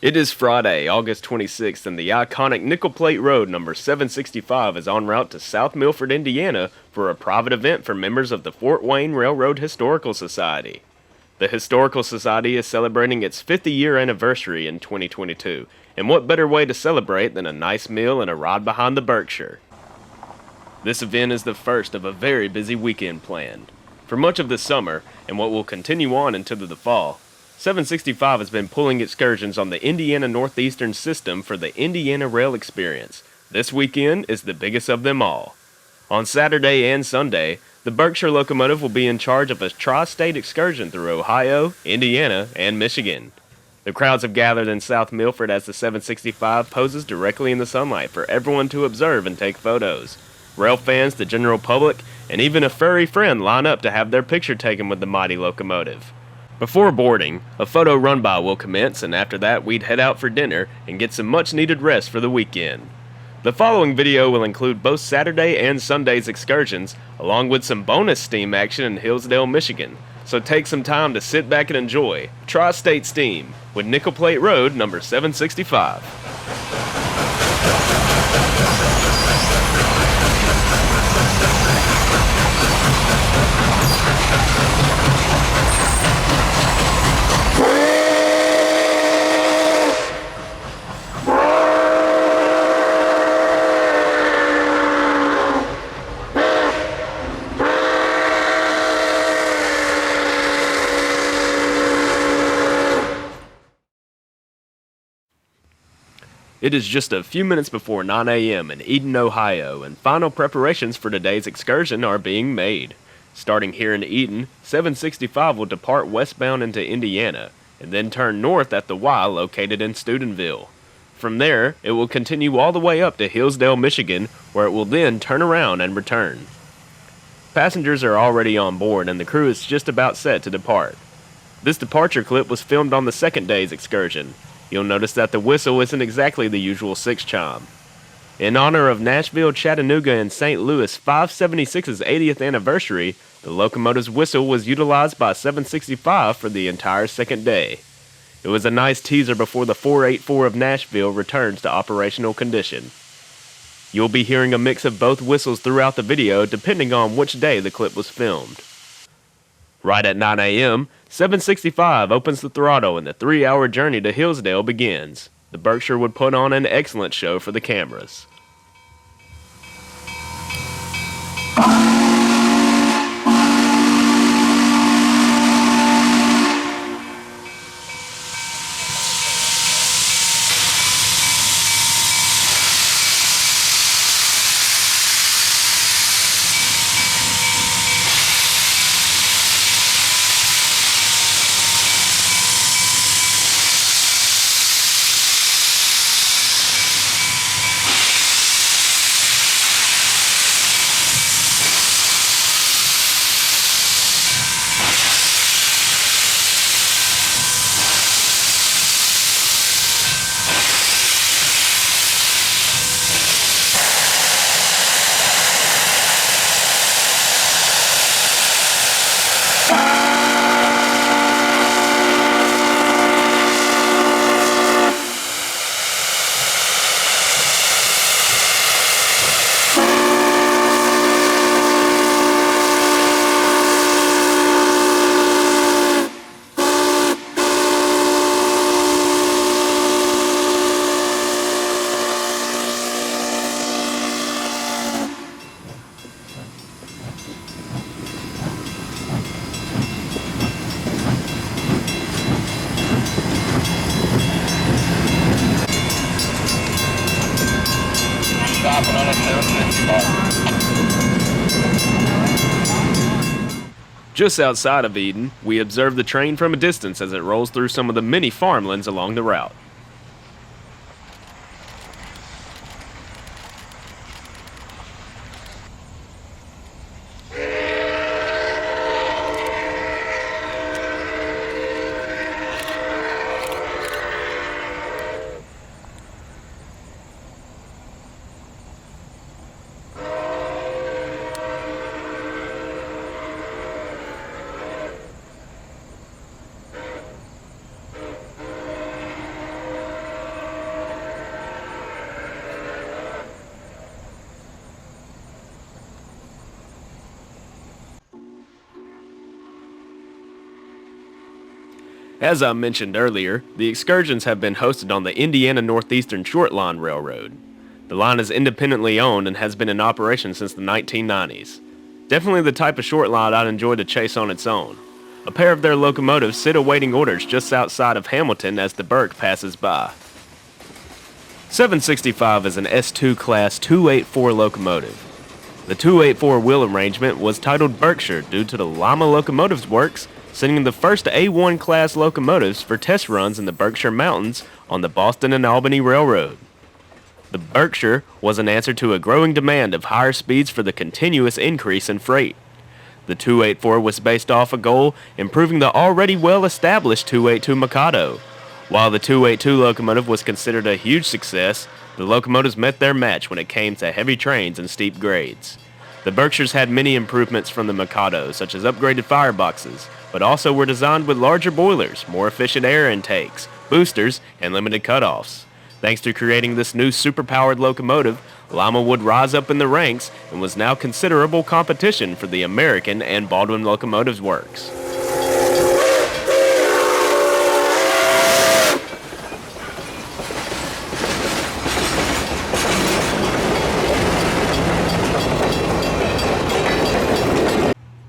It is Friday, August 26th, and the iconic Nickel Plate Road number 765 is en route to South Milford, Indiana for a private event for members of the Fort Wayne Railroad Historical Society. The Historical Society is celebrating its 50-year anniversary in 2022, and what better way to celebrate than a nice meal and a ride behind the Berkshire? This event is the first of a very busy weekend planned. For much of the summer, and what will continue on into the fall, 765 has been pulling excursions on the Indiana Northeastern system for the Indiana Rail Experience. This weekend is the biggest of them all. On Saturday and Sunday, the Berkshire locomotive will be in charge of a tri-state excursion through Ohio, Indiana, and Michigan. The crowds have gathered in South Milford as the 765 poses directly in the sunlight for everyone to observe and take photos. Rail fans, the general public, and even a furry friend line up to have their picture taken with the mighty locomotive. Before boarding, a photo run-by will commence, and after that we'd head out for dinner and get some much-needed rest for the weekend. The following video will include both Saturday and Sunday's excursions, along with some bonus steam action in Hillsdale, Michigan. So take some time to sit back and enjoy Tri-State Steam with Nickel Plate Road number 765. It is just a few minutes before 9 a.m. in Eden, Ohio, and final preparations for today's excursion are being made. Starting here in Eden, 765 will depart westbound into Indiana, and then turn north at the Y located in Steubenville. From there, it will continue all the way up to Hillsdale, Michigan, where it will then turn around and return. Passengers are already on board, and the crew is just about set to depart. This departure clip was filmed on the second day's excursion. You'll notice that the whistle isn't exactly the usual 6 chime. In honor of Nashville, Chattanooga, and St. Louis 576's 80th anniversary, the locomotive's whistle was utilized by 765 for the entire second day. It was a nice teaser before the 484 of Nashville returns to operational condition. You'll be hearing a mix of both whistles throughout the video depending on which day the clip was filmed. Right at 9 a.m., 765 opens the throttle and the 3-hour journey to Hillsdale begins. The Berkshire would put on an excellent show for the cameras. Just outside of Eden, we observe the train from a distance as it rolls through some of the many farmlands along the route. As I mentioned earlier, the excursions have been hosted on the Indiana Northeastern Short Line Railroad. The line is independently owned and has been in operation since the 1990s. Definitely the type of short line I'd enjoy to chase on its own. A pair of their locomotives sit awaiting orders just outside of Hamilton as the Burke passes by. 765 is an S2 class 284 locomotive. The 284 wheel arrangement was titled Berkshire due to the Lima Locomotives Works sending the first A1 class locomotives for test runs in the Berkshire Mountains on the Boston and Albany Railroad. The Berkshire was an answer to a growing demand of higher speeds for the continuous increase in freight. The 284 was based off a goal improving the already well-established 282 Mikado. While the 282 locomotive was considered a huge success, the locomotives met their match when it came to heavy trains and steep grades. The Berkshires had many improvements from the Mikado, such as upgraded fireboxes, but also were designed with larger boilers, more efficient air intakes, boosters, and limited cutoffs. Thanks to creating this new superpowered locomotive, Lima would rise up in the ranks and was now considerable competition for the American and Baldwin Locomotives Works.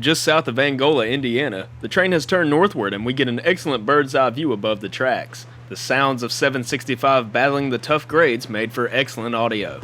Just south of Angola, Indiana, the train has turned northward and we get an excellent bird's eye view above the tracks. The sounds of 765 battling the tough grades made for excellent audio.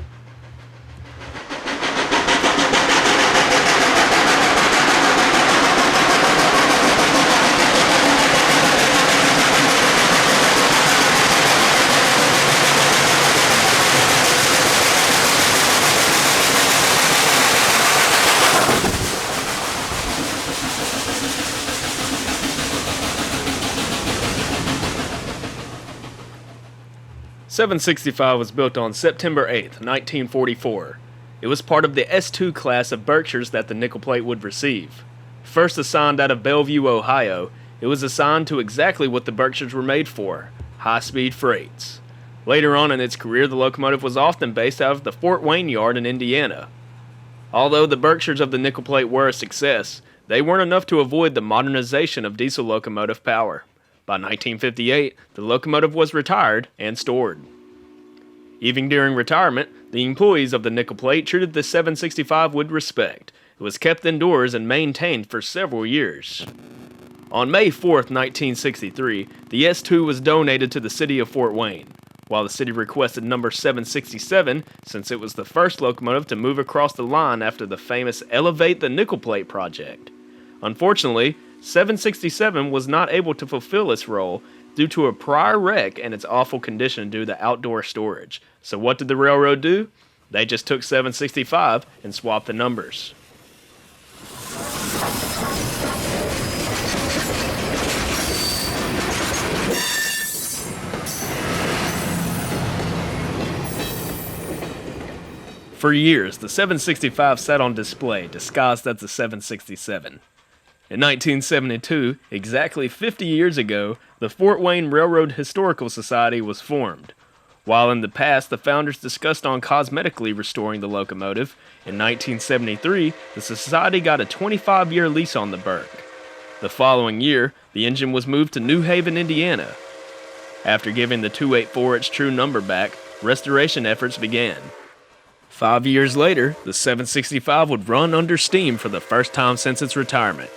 .765 was built on September 8, 1944. It was part of the S2 class of Berkshires that the nickel plate would receive. First assigned out of Bellevue, Ohio, it was assigned to exactly what the Berkshires were made for, high-speed freights. Later on in its career, the locomotive was often based out of the Fort Wayne yard in Indiana. Although the Berkshires of the nickel plate were a success, they weren't enough to avoid the modernization of diesel locomotive power. By 1958, the locomotive was retired and stored. Even during retirement, the employees of the nickel plate treated the 765 with respect. It was kept indoors and maintained for several years. On May 4, 1963, the S2 was donated to the city of Fort Wayne, while the city requested number 767 since it was the first locomotive to move across the line after the famous Elevate the Nickel Plate project. Unfortunately, 767 was not able to fulfill its role due to a prior wreck and its awful condition due to outdoor storage. So what did the railroad do? They just took 765 and swapped the numbers. For years, the 765 sat on display, disguised as the 767. In 1972, exactly 50 years ago, the Fort Wayne Railroad Historical Society was formed. While in the past the founders discussed on cosmetically restoring the locomotive, in 1973 the society got a 25-year lease on the Burke. The following year, the engine was moved to New Haven, Indiana. After giving the 284 its true number back, restoration efforts began. 5 years later, the 765 would run under steam for the first time since its retirement.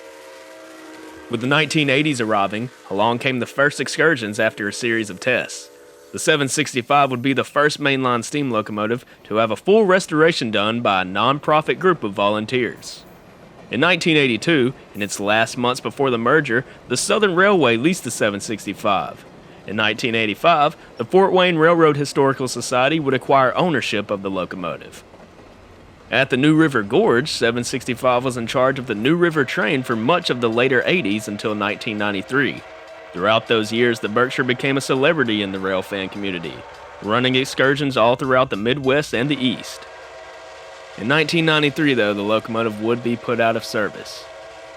With the 1980s arriving, along came the first excursions after a series of tests. The 765 would be the first mainline steam locomotive to have a full restoration done by a non-profit group of volunteers. In 1982, in its last months before the merger, the Southern Railway leased the 765. In 1985, the Fort Wayne Railroad Historical Society would acquire ownership of the locomotive. At the New River Gorge, 765 was in charge of the New River train for much of the later 80s until 1993. Throughout those years, the Berkshire became a celebrity in the rail fan community, running excursions all throughout the Midwest and the East. In 1993, though, the locomotive would be put out of service.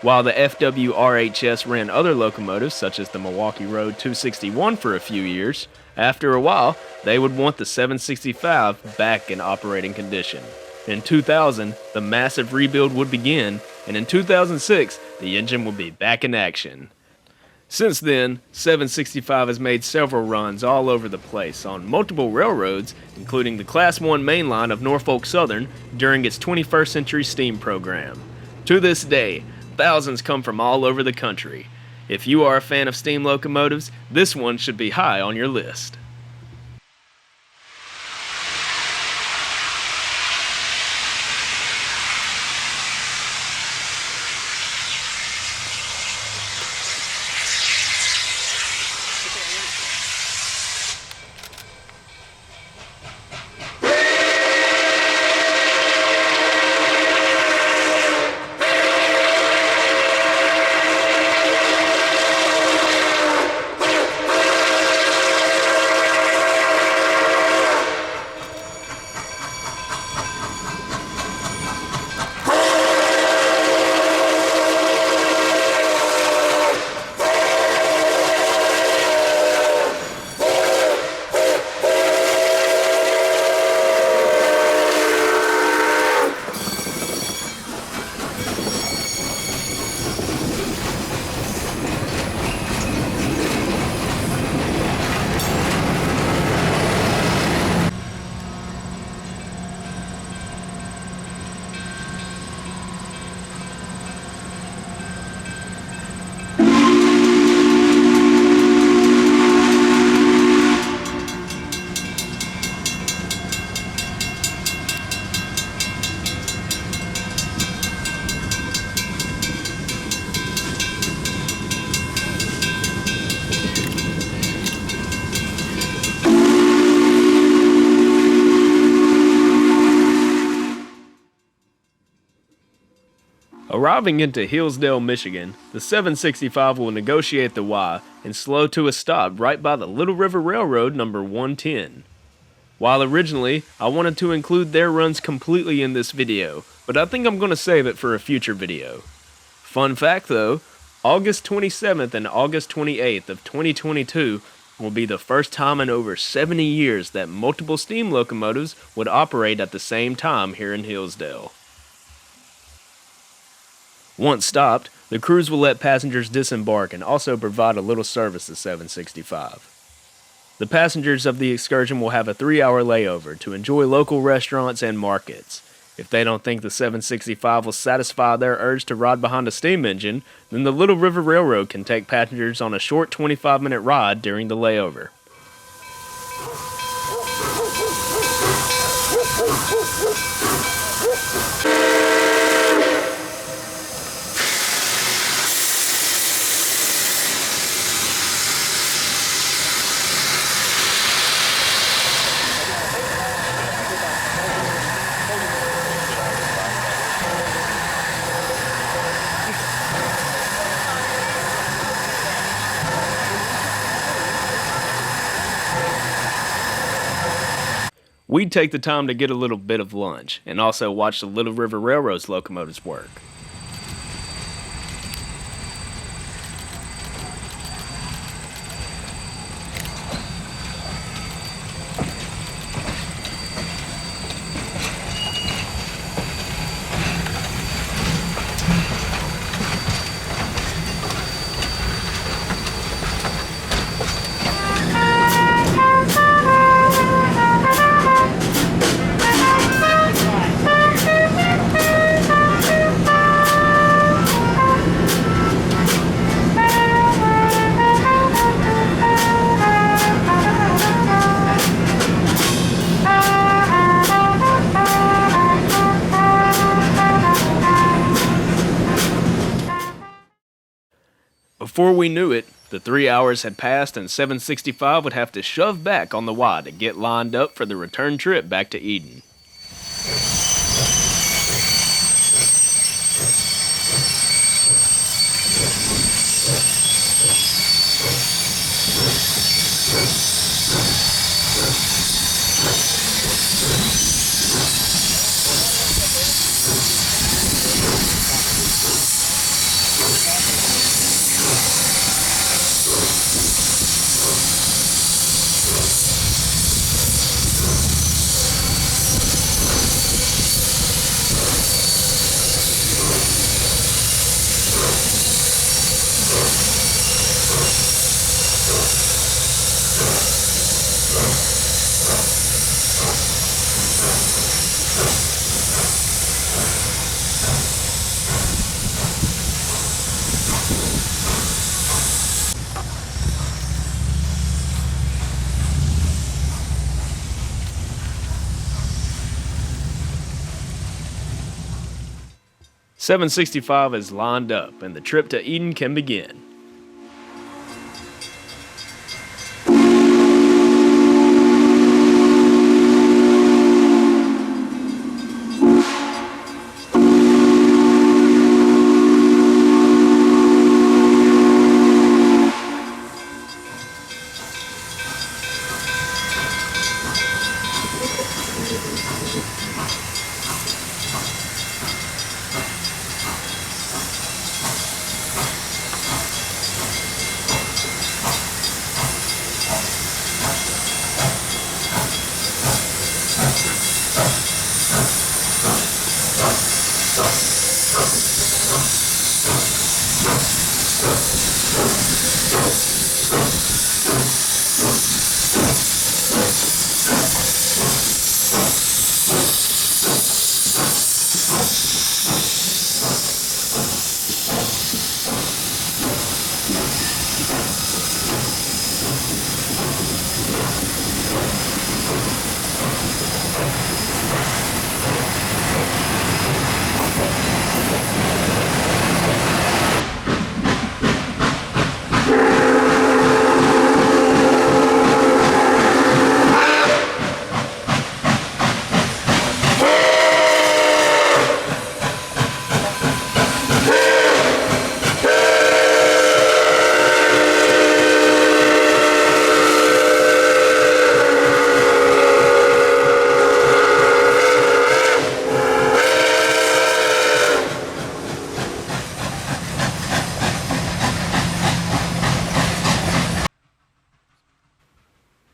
While the FWRHS ran other locomotives, such as the Milwaukee Road 261 for a few years, after a while, they would want the 765 back in operating condition. In 2000, the massive rebuild would begin, and in 2006, the engine would be back in action. Since then, 765 has made several runs all over the place on multiple railroads, including the Class 1 main line of Norfolk Southern during its 21st Century Steam program. To this day, thousands come from all over the country. If you are a fan of steam locomotives, this one should be high on your list. Arriving into Hillsdale, Michigan, the 765 will negotiate the Y and slow to a stop right by the Little River Railroad number 110. While originally, I wanted to include their runs completely in this video, but I think I'm going to save it for a future video. Fun fact though, August 27th and August 28th of 2022 will be the first time in over 70 years that multiple steam locomotives would operate at the same time here in Hillsdale. Once stopped, the crews will let passengers disembark and also provide a little service to 765. The passengers of the excursion will have a 3-hour layover to enjoy local restaurants and markets. If they don't think the 765 will satisfy their urge to ride behind a steam engine, then the Little River Railroad can take passengers on a short 25-minute ride during the layover. We'd take the time to get a little bit of lunch, and also watch the Little River Railroad's locomotives work. Before we knew it, the 3 hours had passed and 765 would have to shove back on the Y to get lined up for the return trip back to Eden. 765 is lined up, and the trip to Eden can begin.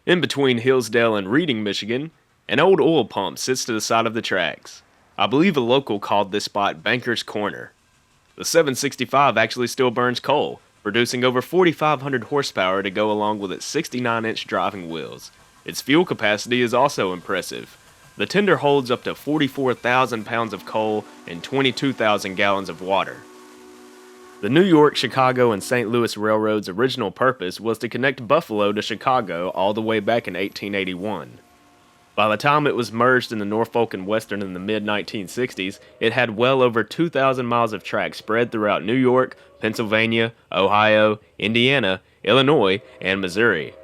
In between Hillsdale and Reading, Michigan, an old oil pump sits to the side of the tracks. I believe a local called this spot Banker's Corner. The 765 actually still burns coal, producing over 4,500 horsepower to go along with its 69-inch driving wheels. Its fuel capacity is also impressive. The tender holds up to 44,000 pounds of coal and 22,000 gallons of water. The New York, Chicago, and St. Louis Railroad's original purpose was to connect Buffalo to Chicago all the way back in 1881. By the time it was merged in the Norfolk and Western in the mid-1960s, it had well over 2,000 miles of track spread throughout New York, Pennsylvania, Ohio, Indiana, Illinois, and Missouri.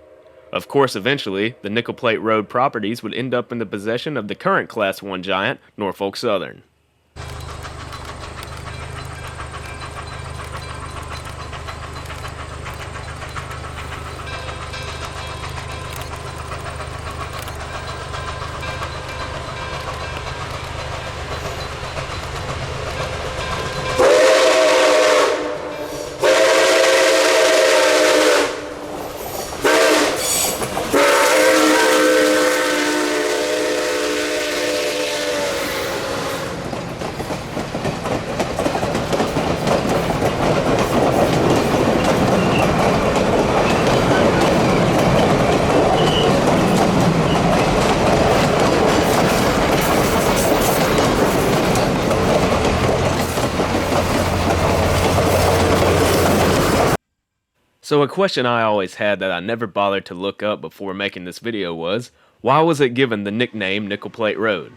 Of course, eventually, the Nickel Plate Road properties would end up in the possession of the current Class I giant, Norfolk Southern. So a question I always had that I never bothered to look up before making this video was, why was it given the nickname Nickel Plate Road?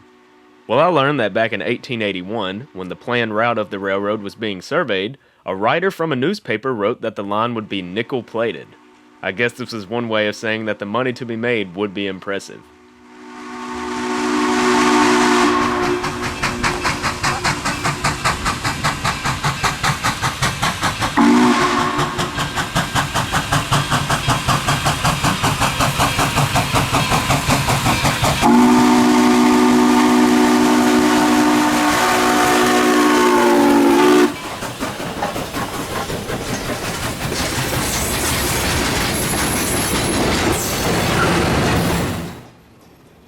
Well, I learned that back in 1881, when the planned route of the railroad was being surveyed, a writer from a newspaper wrote that the line would be nickel-plated. I guess this was one way of saying that the money to be made would be impressive.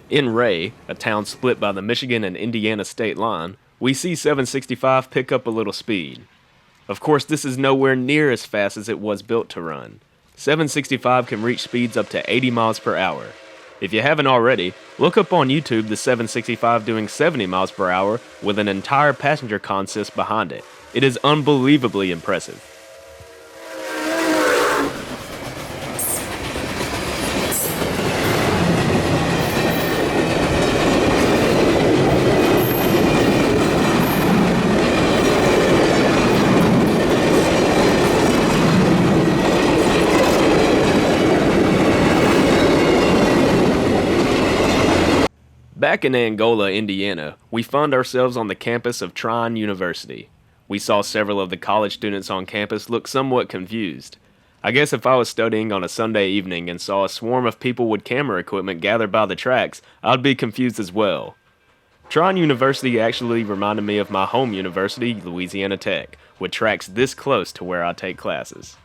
In Ray, a town split by the Michigan and Indiana state line, we see 765 pick up a little speed. Of course, this is nowhere near as fast as it was built to run. 765 can reach speeds up to 80 miles per hour. If you haven't already, look up on YouTube the 765 doing 70 miles per hour with an entire passenger consist behind it. It is unbelievably impressive. Back in Angola, Indiana, we found ourselves on the campus of Trine University. We saw several of the college students on campus look somewhat confused. I guess if I was studying on a Sunday evening and saw a swarm of people with camera equipment gathered by the tracks, I'd be confused as well. Trine University actually reminded me of my home university, Louisiana Tech, with tracks this close to where I take classes.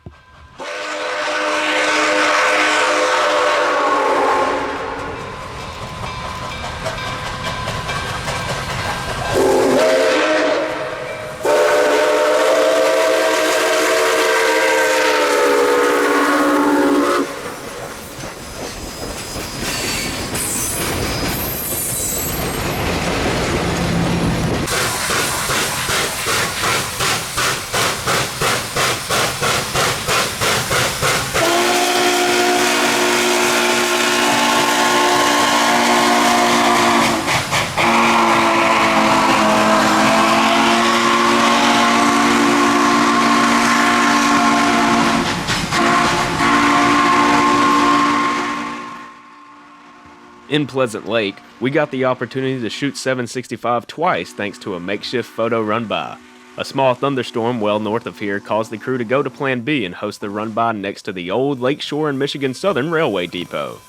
In Pleasant Lake, we got the opportunity to shoot 765 twice thanks to a makeshift photo run-by. A small thunderstorm well north of here caused the crew to go to Plan B and host the run-by next to the old Lakeshore and Michigan Southern Railway Depot.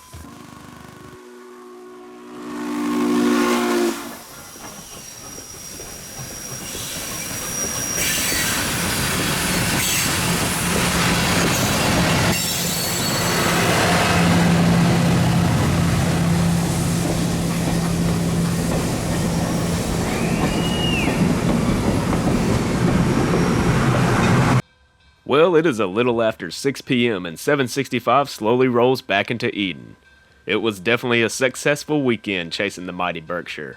Well, it is a little after 6 p.m. and 765 slowly rolls back into Eden. It was definitely a successful weekend chasing the mighty Berkshire.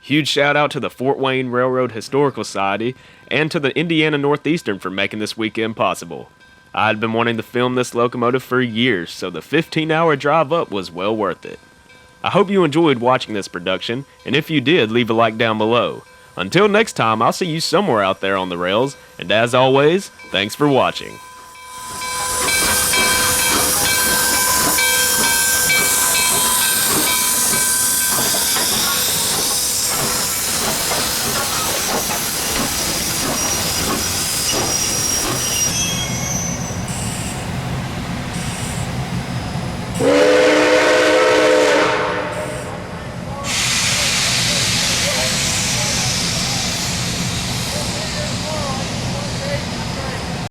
Huge shout out to the Fort Wayne Railroad Historical Society and to the Indiana Northeastern for making this weekend possible. I had been wanting to film this locomotive for years, so the 15-hour drive up was well worth it. I hope you enjoyed watching this production, and if you did, leave a like down below. Until next time, I'll see you somewhere out there on the rails, and as always, thanks for watching.